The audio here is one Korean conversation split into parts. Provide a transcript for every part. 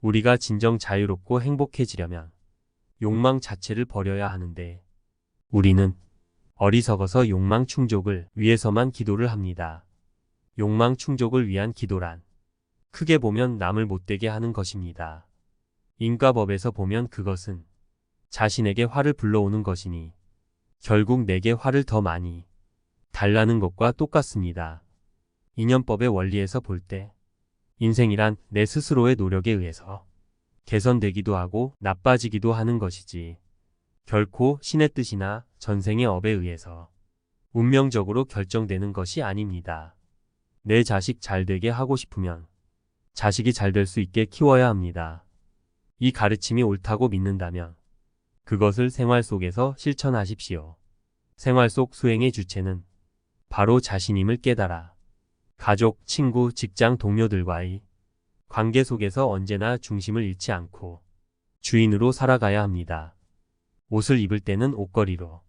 우리가 진정 자유롭고 행복해지려면 욕망 자체를 버려야 하는데 우리는 어리석어서 욕망 충족을 위해서만 기도를 합니다. 욕망 충족을 위한 기도란 크게 보면 남을 못되게 하는 것입니다. 인과법에서 보면 그것은 자신에게 화를 불러오는 것이니 결국 내게 화를 더 많이 달라는 것과 똑같습니다. 인연법의 원리에서 볼 때 인생이란 내 스스로의 노력에 의해서 개선되기도 하고 나빠지기도 하는 것이지 결코 신의 뜻이나 전생의 업에 의해서 운명적으로 결정되는 것이 아닙니다. 내 자식 잘 되게 하고 싶으면 자식이 잘 될 수 있게 키워야 합니다. 이 가르침이 옳다고 믿는다면 그것을 생활 속에서 실천하십시오. 생활 속 수행의 주체는 바로 자신임을 깨달아 가족, 친구, 직장 동료들과의 관계 속에서 언제나 중심을 잃지 않고 주인으로 살아가야 합니다. 옷을 입을 때는 옷걸이로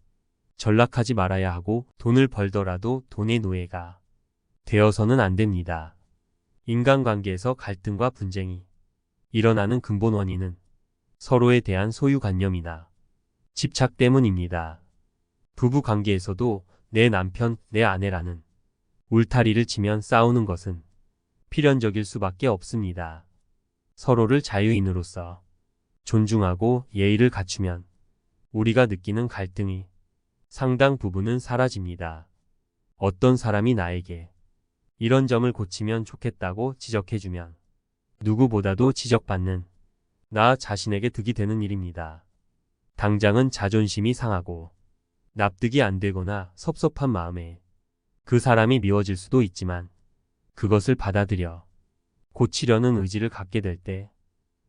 전락하지 말아야 하고 돈을 벌더라도 돈의 노예가 되어서는 안 됩니다. 인간관계에서 갈등과 분쟁이 일어나는 근본 원인은 서로에 대한 소유관념이나 집착 때문입니다. 부부관계에서도 내 남편, 내 아내라는 울타리를 치면 싸우는 것은 필연적일 수밖에 없습니다. 서로를 자유인으로서 존중하고 예의를 갖추면 우리가 느끼는 갈등이 상당 부분은 사라집니다. 어떤 사람이 나에게 이런 점을 고치면 좋겠다고 지적해주면 누구보다도 지적받는 나 자신에게 득이 되는 일입니다. 당장은 자존심이 상하고 납득이 안 되거나 섭섭한 마음에 그 사람이 미워질 수도 있지만 그것을 받아들여 고치려는 의지를 갖게 될 때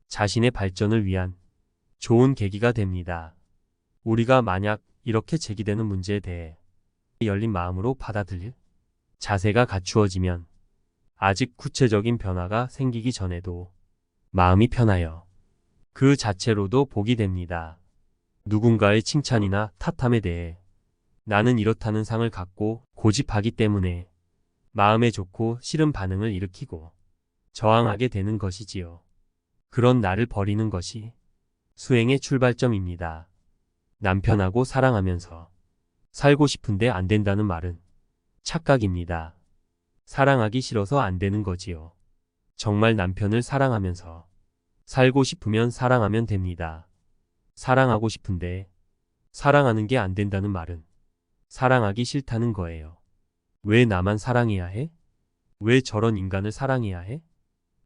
자신의 발전을 위한 좋은 계기가 됩니다. 우리가 만약 이렇게 제기되는 문제에 대해 열린 마음으로 받아들일 자세가 갖추어지면 아직 구체적인 변화가 생기기 전에도 마음이 편하여 그 자체로도 복이 됩니다. 누군가의 칭찬이나 탓함에 대해 나는 이렇다는 상을 갖고 고집하기 때문에 마음에 좋고 싫은 반응을 일으키고 저항하게 되는 것이지요. 그런 나를 버리는 것이 수행의 출발점입니다. 남편하고 사랑하면서 살고 싶은데 안 된다는 말은 착각입니다. 사랑하기 싫어서 안 되는 거지요. 정말 남편을 사랑하면서 살고 싶으면 사랑하면 됩니다. 사랑하고 싶은데 사랑하는 게 안 된다는 말은 사랑하기 싫다는 거예요. 왜 나만 사랑해야 해? 왜 저런 인간을 사랑해야 해?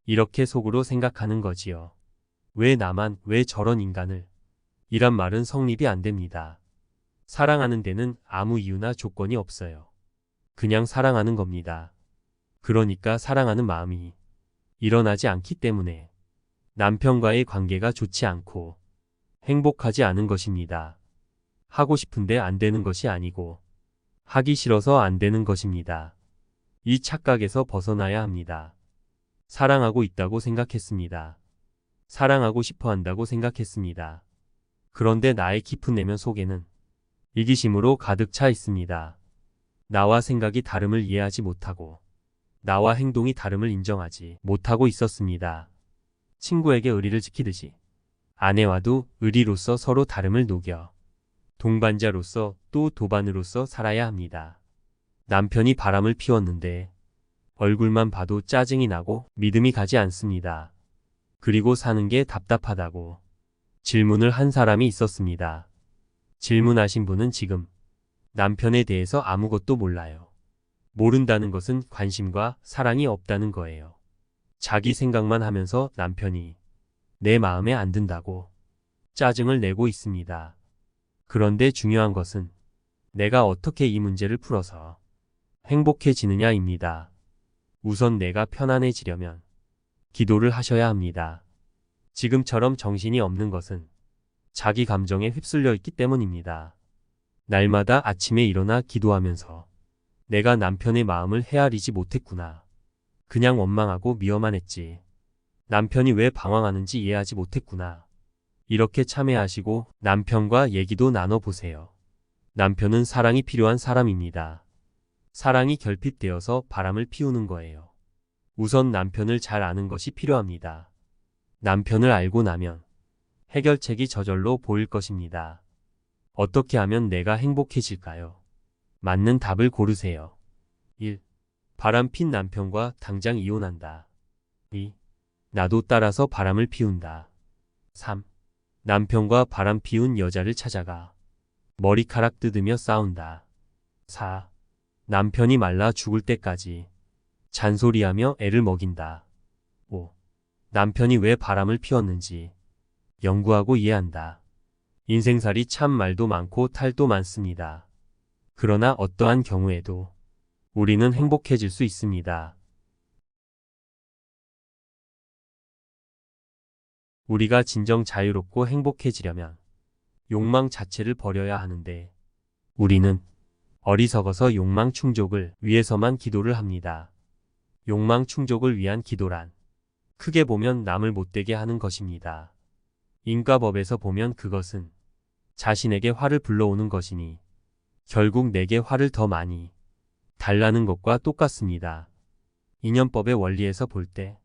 이렇게 속으로 생각하는 거지요. 왜 나만, 왜 저런 인간을? 이란 말은 성립이 안 됩니다. 사랑하는 데는 아무 이유나 조건이 없어요. 그냥 사랑하는 겁니다. 그러니까 사랑하는 마음이 일어나지 않기 때문에 남편과의 관계가 좋지 않고 행복하지 않은 것입니다. 하고 싶은데 안 되는 것이 아니고 하기 싫어서 안 되는 것입니다. 이 착각에서 벗어나야 합니다. 사랑하고 있다고 생각했습니다. 사랑하고 싶어 한다고 생각했습니다. 그런데 나의 깊은 내면 속에는 이기심으로 가득 차 있습니다. 나와 생각이 다름을 이해하지 못하고 나와 행동이 다름을 인정하지 못하고 있었습니다. 친구에게 의리를 지키듯이 아내와도 의리로서 서로 다름을 녹여 동반자로서 또 도반으로서 살아야 합니다. 남편이 바람을 피웠는데 얼굴만 봐도 짜증이 나고 믿음이 가지 않습니다. 그리고 사는 게 답답하다고 질문을 한 사람이 있었습니다. 질문하신 분은 지금 남편에 대해서 아무것도 몰라요. 모른다는 것은 관심과 사랑이 없다는 거예요. 자기 생각만 하면서 남편이 내 마음에 안 든다고 짜증을 내고 있습니다. 그런데 중요한 것은 내가 어떻게 이 문제를 풀어서 행복해지느냐입니다. 우선 내가 편안해지려면 기도를 하셔야 합니다. 지금처럼 정신이 없는 것은 자기 감정에 휩쓸려 있기 때문입니다. 날마다 아침에 일어나 기도하면서 내가 남편의 마음을 헤아리지 못했구나. 그냥 원망하고 미워만 했지. 남편이 왜 방황하는지 이해하지 못했구나. 이렇게 참회하시고 남편과 얘기도 나눠보세요. 남편은 사랑이 필요한 사람입니다. 사랑이 결핍되어서 바람을 피우는 거예요. 우선 남편을 잘 아는 것이 필요합니다. 남편을 알고 나면 해결책이 저절로 보일 것입니다. 어떻게 하면 내가 행복해질까요? 맞는 답을 고르세요. 1. 바람핀 남편과 당장 이혼한다. 2. 나도 따라서 바람을 피운다. 3. 남편과 바람 피운 여자를 찾아가 머리카락 뜯으며 싸운다. 4. 남편이 말라 죽을 때까지 잔소리하며 애를 먹인다. 5. 남편이 왜 바람을 피웠는지 연구하고 이해한다. 인생살이 참 말도 많고 탈도 많습니다. 그러나 어떠한 경우에도 우리는 행복해질 수 있습니다. 우리가 진정 자유롭고 행복해지려면 욕망 자체를 버려야 하는데 우리는 어리석어서 욕망 충족을 위해서만 기도를 합니다. 욕망 충족을 위한 기도란 크게 보면 남을 못되게 하는 것입니다. 인과법에서 보면 그것은 자신에게 화를 불러오는 것이니 결국 내게 화를 더 많이 달라는 것과 똑같습니다. 인연법의 원리에서 볼 때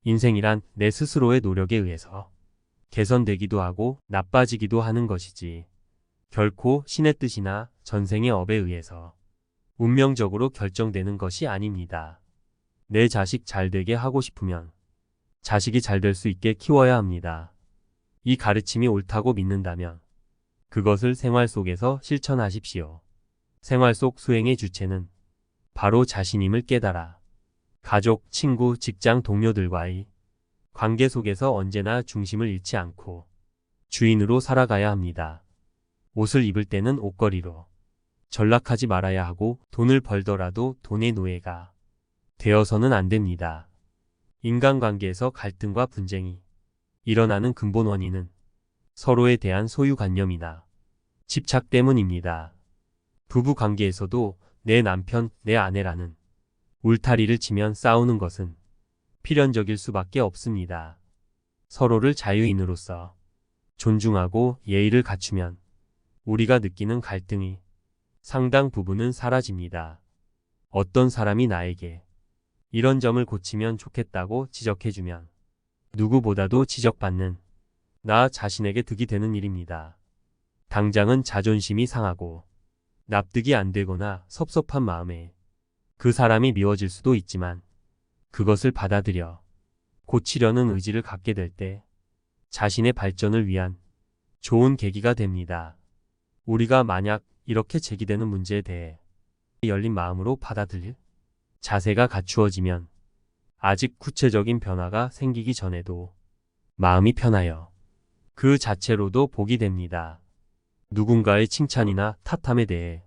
인생이란 내 스스로의 노력에 의해서 개선되기도 하고 나빠지기도 하는 것이지 결코 신의 뜻이나 전생의 업에 의해서 운명적으로 결정되는 것이 아닙니다. 내 자식 잘 되게 하고 싶으면 자식이 잘 될 수 있게 키워야 합니다. 이 가르침이 옳다고 믿는다면 그것을 생활 속에서 실천하십시오. 생활 속 수행의 주체는 바로 자신임을 깨달아 가족, 친구, 직장 동료들과의 관계 속에서 언제나 중심을 잃지 않고 주인으로 살아가야 합니다. 옷을 입을 때는 옷걸이로 전락하지 말아야 하고 돈을 벌더라도 돈의 노예가 되어서는 안 됩니다. 인간관계에서 갈등과 분쟁이 일어나는 근본 원인은 서로에 대한 소유관념이나 집착 때문입니다. 부부관계에서도 내 남편, 내 아내라는 울타리를 치면 싸우는 것은 필연적일 수밖에 없습니다. 서로를 자유인으로서 존중하고 예의를 갖추면 우리가 느끼는 갈등이 상당 부분은 사라집니다. 어떤 사람이 나에게 이런 점을 고치면 좋겠다고 지적해주면 누구보다도 지적받는 나 자신에게 득이 되는 일입니다. 당장은 자존심이 상하고 납득이 안 되거나 섭섭한 마음에 그 사람이 미워질 수도 있지만 그것을 받아들여 고치려는 의지를 갖게 될 때 자신의 발전을 위한 좋은 계기가 됩니다. 우리가 만약 이렇게 제기되는 문제에 대해 열린 마음으로 받아들일 자세가 갖추어지면 아직 구체적인 변화가 생기기 전에도 마음이 편하여 그 자체로도 복이 됩니다. 누군가의 칭찬이나 탓함에 대해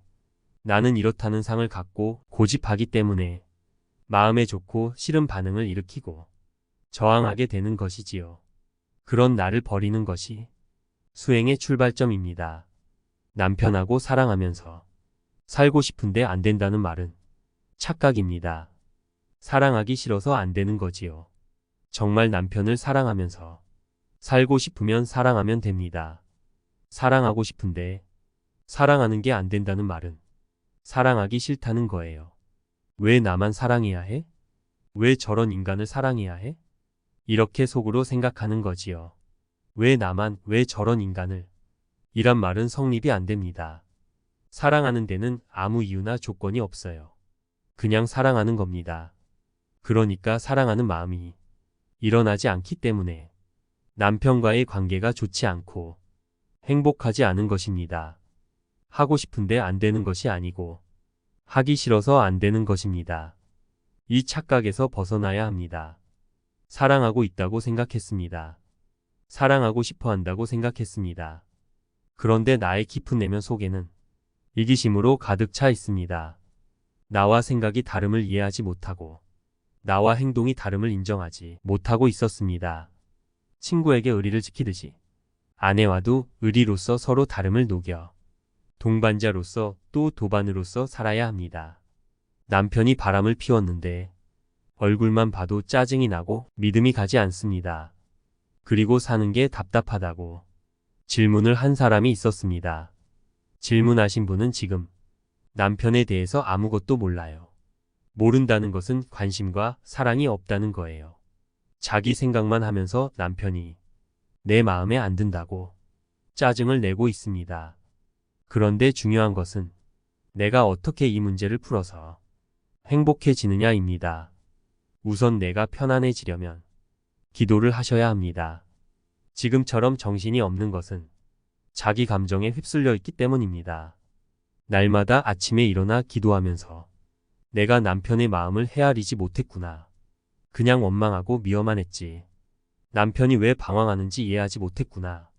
나는 이렇다는 상을 갖고 고집하기 때문에 마음에 좋고 싫은 반응을 일으키고 저항하게 되는 것이지요. 그런 나를 버리는 것이 수행의 출발점입니다. 남편하고 사랑하면서 살고 싶은데 안 된다는 말은 착각입니다. 사랑하기 싫어서 안 되는 거지요. 정말 남편을 사랑하면서 살고 싶으면 사랑하면 됩니다. 사랑하고 싶은데 사랑하는 게 안 된다는 말은 사랑하기 싫다는 거예요. 왜 나만 사랑해야 해? 왜 저런 인간을 사랑해야 해? 이렇게 속으로 생각하는 거지요. 왜 나만, 왜 저런 인간을? 이란 말은 성립이 안 됩니다. 사랑하는 데는 아무 이유나 조건이 없어요. 그냥 사랑하는 겁니다. 그러니까 사랑하는 마음이 일어나지 않기 때문에 남편과의 관계가 좋지 않고 행복하지 않은 것입니다. 하고 싶은데 안 되는 것이 아니고 하기 싫어서 안 되는 것입니다. 이 착각에서 벗어나야 합니다. 사랑하고 있다고 생각했습니다. 사랑하고 싶어 한다고 생각했습니다. 그런데 나의 깊은 내면 속에는 이기심으로 가득 차 있습니다. 나와 생각이 다름을 이해하지 못하고 나와 행동이 다름을 인정하지 못하고 있었습니다. 친구에게 의리를 지키듯이 아내와도 의리로서 서로 다름을 녹여 동반자로서 또 도반으로서 살아야 합니다. 남편이 바람을 피웠는데 얼굴만 봐도 짜증이 나고 믿음이 가지 않습니다. 그리고 사는 게 답답하다고 질문을 한 사람이 있었습니다. 질문하신 분은 지금 남편에 대해서 아무것도 몰라요. 모른다는 것은 관심과 사랑이 없다는 거예요. 자기 생각만 하면서 남편이 내 마음에 안 든다고 짜증을 내고 있습니다. 그런데 중요한 것은 내가 어떻게 이 문제를 풀어서 행복해지느냐입니다. 우선 내가 편안해지려면 기도를 하셔야 합니다. 지금처럼 정신이 없는 것은 자기 감정에 휩쓸려 있기 때문입니다. 날마다 아침에 일어나 기도하면서 내가 남편의 마음을 헤아리지 못했구나. 그냥 원망하고 미워만 했지. 남편이 왜 방황하는지 이해하지 못했구나.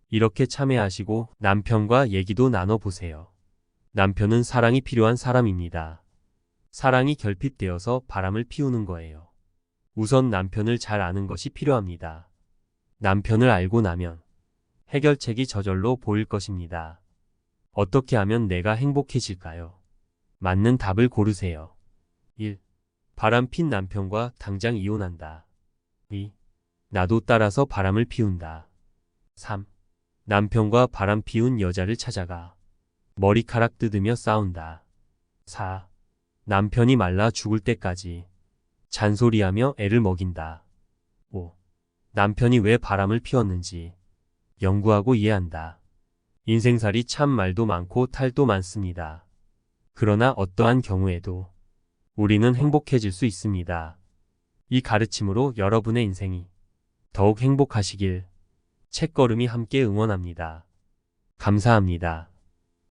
이렇게 참회하시고 남편과 얘기도 나눠보세요. 남편은 사랑이 필요한 사람입니다. 사랑이 결핍되어서 바람을 피우는 거예요. 우선 남편을 잘 아는 것이 필요합니다. 남편을 알고 나면 해결책이 저절로 보일 것입니다. 어떻게 하면 내가 행복해질까요? 맞는 답을 고르세요. 1. 바람핀 남편과 당장 이혼한다. 2. 나도 따라서 바람을 피운다. 3. 남편과 바람 피운 여자를 찾아가 머리카락 뜯으며 싸운다. 4. 남편이 말라 죽을 때까지 잔소리하며 애를 먹인다. 5. 남편이 왜 바람을 피웠는지 연구하고 이해한다. 인생살이 참 말도 많고 탈도 많습니다. 그러나 어떠한 경우에도 우리는 행복해질 수 있습니다. 이 가르침으로 여러분의 인생이 더욱 행복하시길 책걸음이 함께 응원합니다. 감사합니다.